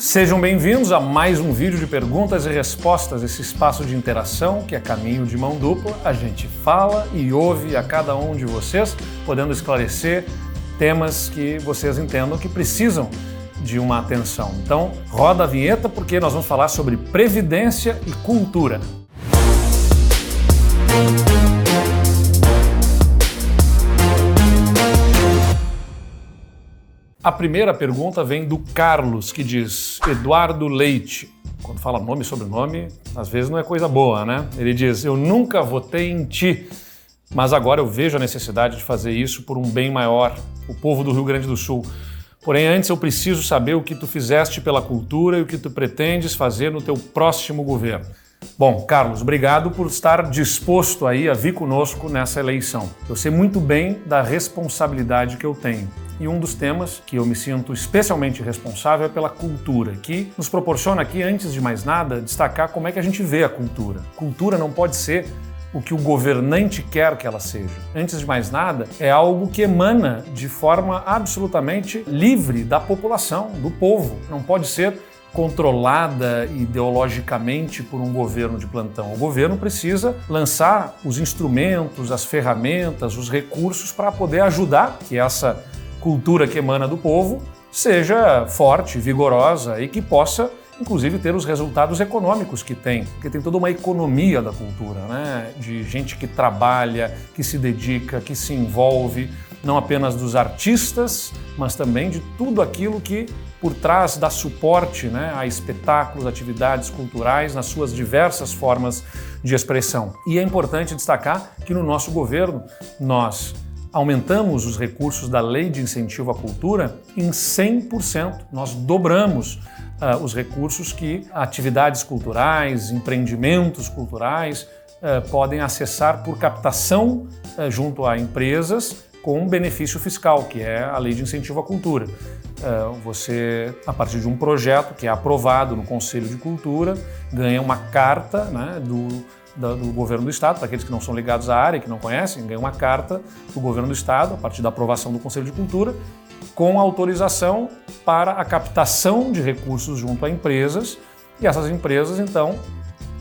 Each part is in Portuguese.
Sejam bem-vindos a mais um vídeo de perguntas e respostas, esse espaço de interação que é caminho de mão dupla. A gente fala e ouve a cada um de vocês, podendo esclarecer temas que vocês entendam que precisam de uma atenção. Então, roda a vinheta porque nós vamos falar sobre previdência e cultura. A primeira pergunta vem do Carlos, que diz: Eduardo Leite. Quando fala nome e sobrenome, às vezes não é coisa boa, né? Ele diz: eu nunca votei em ti, mas agora eu vejo a necessidade de fazer isso por um bem maior, o povo do Rio Grande do Sul. Porém, antes eu preciso saber o que tu fizeste pela cultura e o que tu pretendes fazer no teu próximo governo. Bom, Carlos, obrigado por estar disposto aí a vir conosco nessa eleição. Eu sei muito bem da responsabilidade que eu tenho. E um dos temas que eu me sinto especialmente responsável é pela cultura, que nos proporciona aqui, antes de mais nada, destacar como é que a gente vê a cultura. Cultura não pode ser o que o governante quer que ela seja. Antes de mais nada, é algo que emana de forma absolutamente livre da população, do povo. Não pode ser controlada ideologicamente por um governo de plantão. O governo precisa lançar os instrumentos, as ferramentas, os recursos para poder ajudar que essa cultura que emana do povo seja forte, vigorosa e que possa, inclusive, ter os resultados econômicos que tem, porque tem toda uma economia da cultura, né? De gente que trabalha, que se dedica, que se envolve, não apenas dos artistas, mas também de tudo aquilo que por trás dá suporte, né, a espetáculos, atividades culturais nas suas diversas formas de expressão. E é importante destacar que no nosso governo nós aumentamos os recursos da Lei de Incentivo à Cultura em 100%. Nós dobramos os recursos que atividades culturais, empreendimentos culturais podem acessar por captação junto a empresas com um benefício fiscal, que é a Lei de Incentivo à Cultura. Você, a partir de um projeto que é aprovado no Conselho de Cultura, ganha uma carta, né, do Governo do Estado, para aqueles que não são ligados à área, que não conhecem, ganha uma carta do Governo do Estado, a partir da aprovação do Conselho de Cultura, com autorização para a captação de recursos junto a empresas, e essas empresas, então,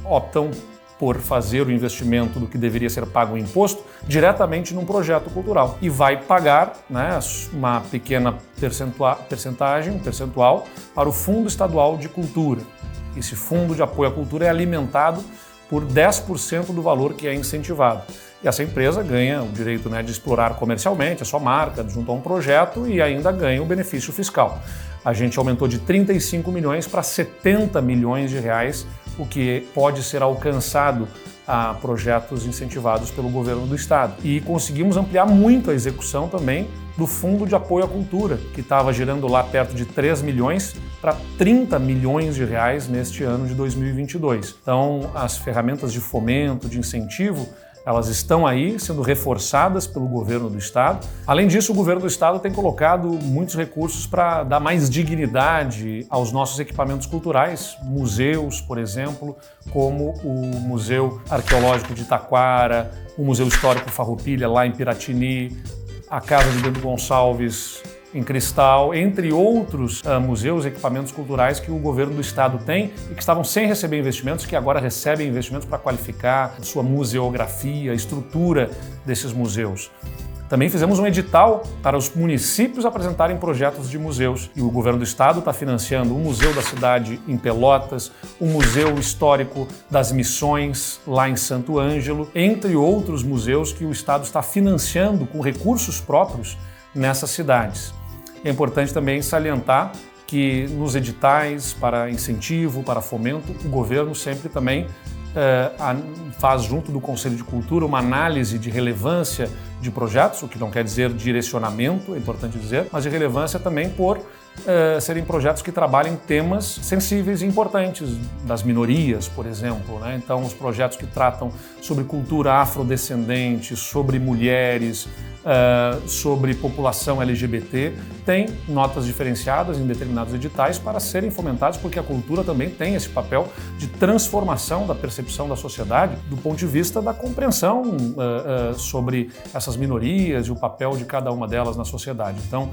optam por fazer o investimento do que deveria ser pago o imposto diretamente num projeto cultural e vai pagar, né, uma pequena percentual para o Fundo Estadual de Cultura. Esse fundo de apoio à cultura é alimentado por 10% do valor que é incentivado. E essa empresa ganha o direito, né, de explorar comercialmente a sua marca junto a um projeto e ainda ganha o benefício fiscal. A gente aumentou de 35 milhões para 70 milhões de reais, o que pode ser alcançado a projetos incentivados pelo governo do estado. E conseguimos ampliar muito a execução também do Fundo de Apoio à Cultura, que estava girando lá perto de 3 milhões para 30 milhões de reais neste ano de 2022. Então, as ferramentas de fomento, de incentivo, elas estão aí sendo reforçadas pelo governo do estado. Além disso, o governo do estado tem colocado muitos recursos para dar mais dignidade aos nossos equipamentos culturais, museus, por exemplo, como o Museu Arqueológico de Taquara, o Museu Histórico Farroupilha lá em Piratini, a Casa de Bento Gonçalves em Cristal, entre outros museus e equipamentos culturais que o governo do estado tem e que estavam sem receber investimentos, que agora recebem investimentos para qualificar a sua museografia, a estrutura desses museus. Também fizemos um edital para os municípios apresentarem projetos de museus e o governo do estado está financiando o Museu da Cidade em Pelotas, o Museu Histórico das Missões lá em Santo Ângelo, entre outros museus que o estado está financiando com recursos próprios nessas cidades. É importante também salientar que nos editais para incentivo, para fomento, o governo sempre também faz junto do Conselho de Cultura uma análise de relevância de projetos, o que não quer dizer direcionamento, é importante dizer, mas de relevância também por serem projetos que trabalhem temas sensíveis e importantes das minorias, por exemplo, né? Então, os projetos que tratam sobre cultura afrodescendente, sobre mulheres, sobre população LGBT, têm notas diferenciadas em determinados editais para serem fomentados, porque a cultura também tem esse papel de transformação da percepção da sociedade do ponto de vista da compreensão sobre essas minorias e o papel de cada uma delas na sociedade. Então,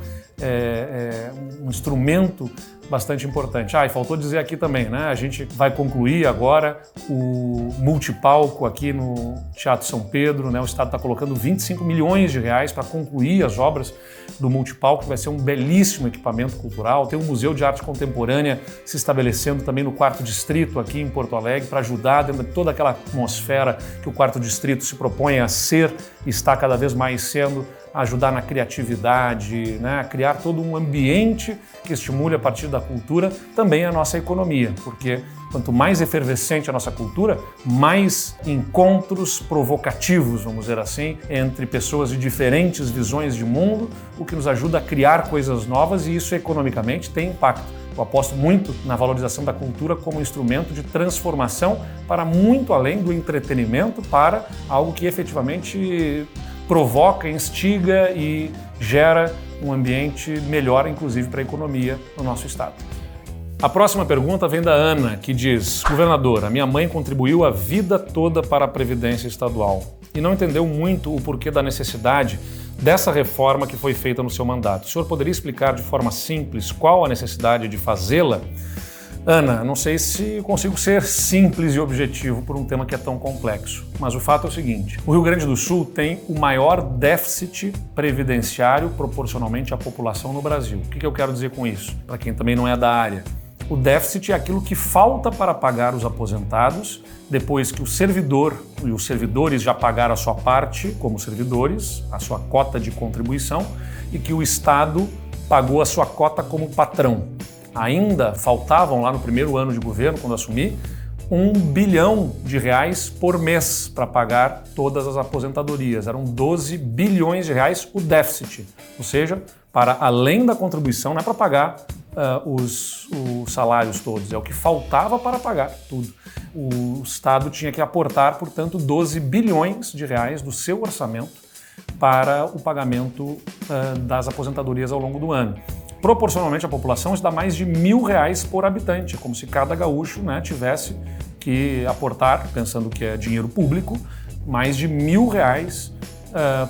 um instrumento bastante importante. E faltou dizer aqui também, né? A gente vai concluir agora o multipalco aqui no Teatro São Pedro, né? O Estado está colocando 25 milhões de reais para concluir as obras do multipalco, que vai ser um belíssimo equipamento cultural. Tem um Museu de Arte Contemporânea se estabelecendo também no 4º Distrito aqui em Porto Alegre para ajudar dentro de toda aquela atmosfera que o 4º Distrito se propõe a ser e está cada vez mais sendo, ajudar na criatividade, né, a criar todo um ambiente que estimule a partir da cultura também a nossa economia, porque quanto mais efervescente a nossa cultura, mais encontros provocativos, vamos dizer assim, entre pessoas de diferentes visões de mundo, o que nos ajuda a criar coisas novas e isso economicamente tem impacto. Eu aposto muito na valorização da cultura como instrumento de transformação para muito além do entretenimento, para algo que efetivamente provoca, instiga e gera um ambiente melhor, inclusive para a economia no nosso estado. A próxima pergunta vem da Ana, que diz: governador, a minha mãe contribuiu a vida toda para a Previdência Estadual e não entendeu muito o porquê da necessidade dessa reforma que foi feita no seu mandato. O senhor poderia explicar de forma simples qual a necessidade de fazê-la? Ana, não sei se consigo ser simples e objetivo por um tema que é tão complexo, mas o fato é o seguinte: o Rio Grande do Sul tem o maior déficit previdenciário proporcionalmente à população no Brasil. O que eu quero dizer com isso? Para quem também não é da área. O déficit é aquilo que falta para pagar os aposentados depois que o servidor e os servidores já pagaram a sua parte como servidores, a sua cota de contribuição, e que o Estado pagou a sua cota como patrão. Ainda faltavam lá no primeiro ano de governo, quando assumi, R$1 bilhão por mês para pagar todas as aposentadorias. Eram 12 bilhões de reais o déficit, ou seja, para além da contribuição, não é para pagar os salários todos, é o que faltava para pagar tudo. O Estado tinha que aportar, portanto, 12 bilhões de reais do seu orçamento para o pagamento das aposentadorias ao longo do ano. Proporcionalmente à população, isso dá mais de R$1.000 por habitante, como se cada gaúcho, né, tivesse que aportar, pensando que é dinheiro público, mais de R$1.000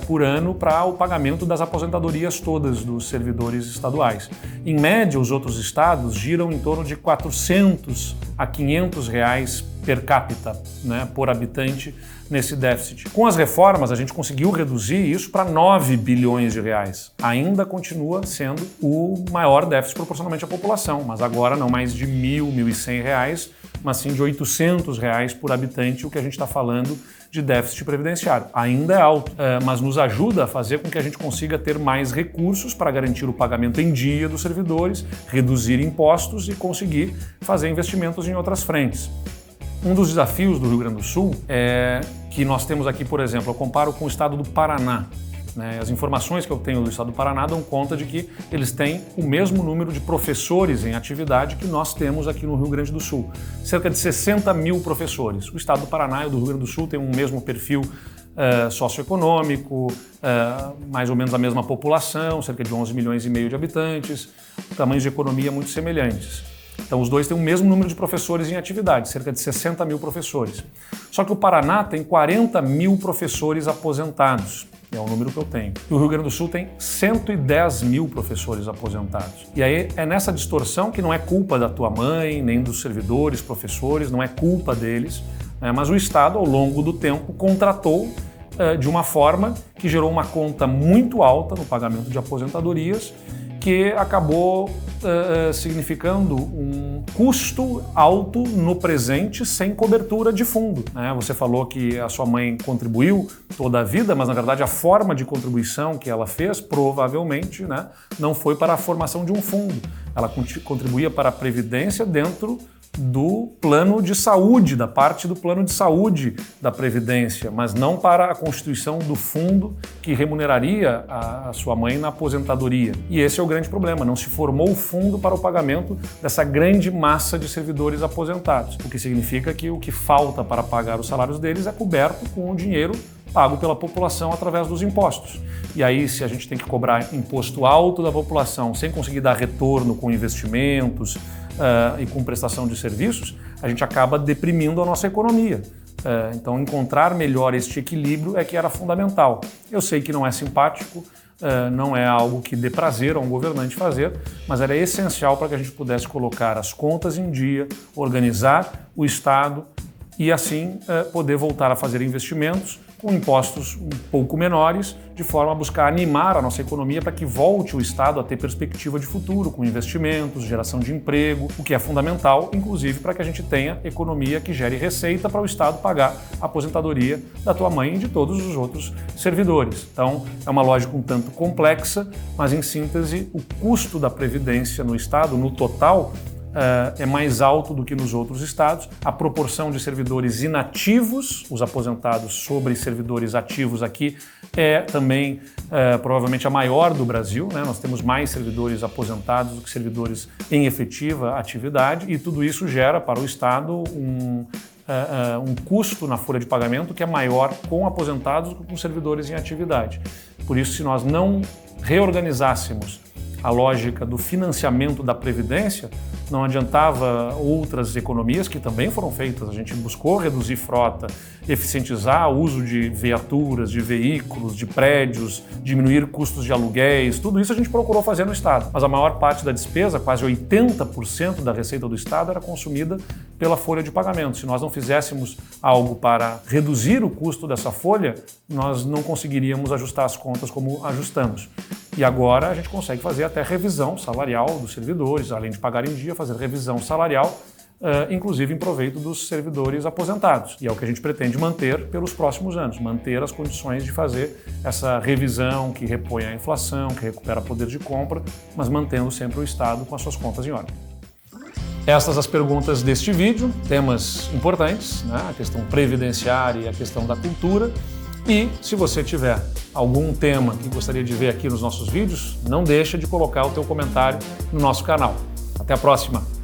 por ano para o pagamento das aposentadorias todas dos servidores estaduais. Em média, os outros estados giram em torno de R$400 a R$500 per capita, né, por habitante nesse déficit. Com as reformas, a gente conseguiu reduzir isso para 9 bilhões de reais. Ainda continua sendo o maior déficit proporcionalmente à população, mas agora não mais de R$1.000, R$1.100, mas sim de R$800 por habitante, o que a gente está falando de déficit previdenciário. Ainda é alto, mas nos ajuda a fazer com que a gente consiga ter mais recursos para garantir o pagamento em dia dos servidores, reduzir impostos e conseguir fazer investimentos em outras frentes. Um dos desafios do Rio Grande do Sul é que nós temos aqui, por exemplo, eu comparo com o estado do Paraná. Né? As informações que eu tenho do estado do Paraná dão conta de que eles têm o mesmo número de professores em atividade que nós temos aqui no Rio Grande do Sul. Cerca de 60 mil professores. O estado do Paraná e o do Rio Grande do Sul têm um mesmo perfil socioeconômico, mais ou menos a mesma população, cerca de 11 milhões e meio de habitantes, tamanhos de economia muito semelhantes. Então, os dois têm o mesmo número de professores em atividade, cerca de 60 mil professores. Só que o Paraná tem 40 mil professores aposentados, é o número que eu tenho. E o Rio Grande do Sul tem 110 mil professores aposentados. E aí é nessa distorção que não é culpa da tua mãe, nem dos servidores, professores, não é culpa deles, mas o Estado, ao longo do tempo, contratou de uma forma que gerou uma conta muito alta no pagamento de aposentadorias, que acabou significando um custo alto no presente sem cobertura de fundo. Né? Você falou que a sua mãe contribuiu toda a vida, mas na verdade a forma de contribuição que ela fez provavelmente, né, não foi para a formação de um fundo. Ela contribuía para a Previdência dentro do plano de saúde, da parte do plano de saúde da Previdência, mas não para a constituição do fundo que remuneraria a sua mãe na aposentadoria. E esse é o grande problema, não se formou o fundo para o pagamento dessa grande massa de servidores aposentados, o que significa que o que falta para pagar os salários deles é coberto com o dinheiro pago pela população através dos impostos. E aí, se a gente tem que cobrar imposto alto da população sem conseguir dar retorno com investimentos, e com prestação de serviços, a gente acaba deprimindo a nossa economia. Então, encontrar melhor este equilíbrio é que era fundamental. Eu sei que não é simpático, não é algo que dê prazer a um governante fazer, mas era essencial para que a gente pudesse colocar as contas em dia, organizar o Estado e assim poder voltar a fazer investimentos com impostos um pouco menores, de forma a buscar animar a nossa economia para que volte o Estado a ter perspectiva de futuro, com investimentos, geração de emprego, o que é fundamental, inclusive para que a gente tenha economia que gere receita para o Estado pagar a aposentadoria da tua mãe e de todos os outros servidores. Então, é uma lógica um tanto complexa, mas em síntese, o custo da Previdência no Estado, no total, é mais alto do que nos outros estados. A proporção de servidores inativos, os aposentados sobre servidores ativos aqui, é também provavelmente a maior do Brasil, né? Nós temos mais servidores aposentados do que servidores em efetiva atividade e tudo isso gera para o Estado um custo na folha de pagamento que é maior com aposentados do que com servidores em atividade. Por isso, se nós não reorganizássemos a lógica do financiamento da Previdência, não adiantava outras economias que também foram feitas. A gente buscou reduzir frota, eficientizar o uso de viaturas, de veículos, de prédios, diminuir custos de aluguéis, tudo isso a gente procurou fazer no Estado. Mas a maior parte da despesa, quase 80% da receita do Estado, era consumida pela folha de pagamento. Se nós não fizéssemos algo para reduzir o custo dessa folha, nós não conseguiríamos ajustar as contas como ajustamos. E agora a gente consegue fazer até revisão salarial dos servidores, além de pagar em dia, fazer revisão salarial, inclusive em proveito dos servidores aposentados. E é o que a gente pretende manter pelos próximos anos, manter as condições de fazer essa revisão que repõe a inflação, que recupera poder de compra, mas mantendo sempre o Estado com as suas contas em ordem. Estas as perguntas deste vídeo, temas importantes, né? A questão previdenciária e a questão da cultura. E se você tiver algum tema que gostaria de ver aqui nos nossos vídeos, não deixa de colocar o teu comentário no nosso canal. Até a próxima!